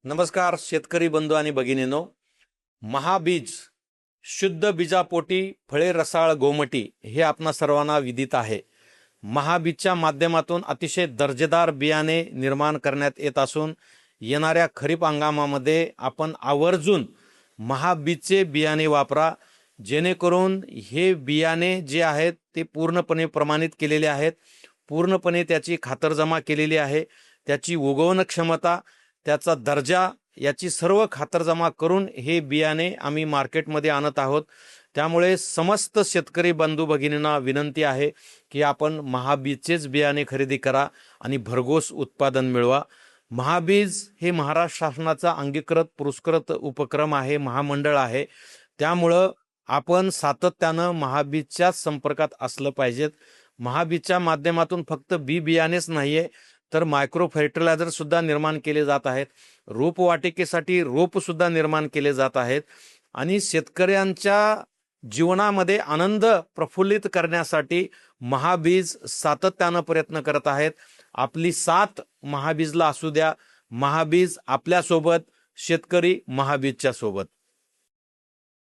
नमस्कार शेतकरी बंधू आणि भगिनींनो. महाबीज शुद्ध बीजापोटी फळे रसाळ गोमटी हे आपणा सर्वांना विदित आहे. महाबीजच्या माध्यमातून अतिशय दर्जेदार बियाणे निर्माण करण्यात येत असून येणाऱ्या खरीप हंगामामध्ये आपण आवर्जून महाबीजचे बियाणे वापरा, जेणेकरून हे बियाणे जे आहेत ते पूर्णपणे प्रमाणित केलेले आहेत, पूर्णपणे त्याची खातरजमा केलेली आहे, त्याची उगवण क्षमता, त्याचा दर्जा याची सर्व खातरजमा करून हे बियाणे आम्ही मार्केटमध्ये आणत आहोत. त्यामुळे समस्त शेतकरी बंधू भगिनींना विनंती आहे की आपण महाबीजचेच बियाणे खरेदी करा आणि भरघोस उत्पादन मिळवा. महाबीज हे महाराष्ट्र शासनाचा अंगीकृत पुरस्कृत उपक्रम आहे, महामंडळ आहे. त्यामुळं आपण सातत्यानं महाबीजच्याच संपर्कात असलं पाहिजेत. महाबीजच्या माध्यमातून फक्त बियाणेच नाहीये तर मायक्रो फर्टिलायझर सुद्धा निर्माण केले जात आहेत, रोपवाटिकेसाठी रोप सुद्धा निर्माण केले जात आहेत आणि शेतकऱ्यांच्या जीवनामध्ये आनंद प्रफुल्लित करण्यासाठी महाबीज सातत्यानं प्रयत्न करत आहेत. आपली साथ महाबीजला असू द्या. महाबीज आपल्या सोबत, शेतकरी महाबीजच्या सोबत.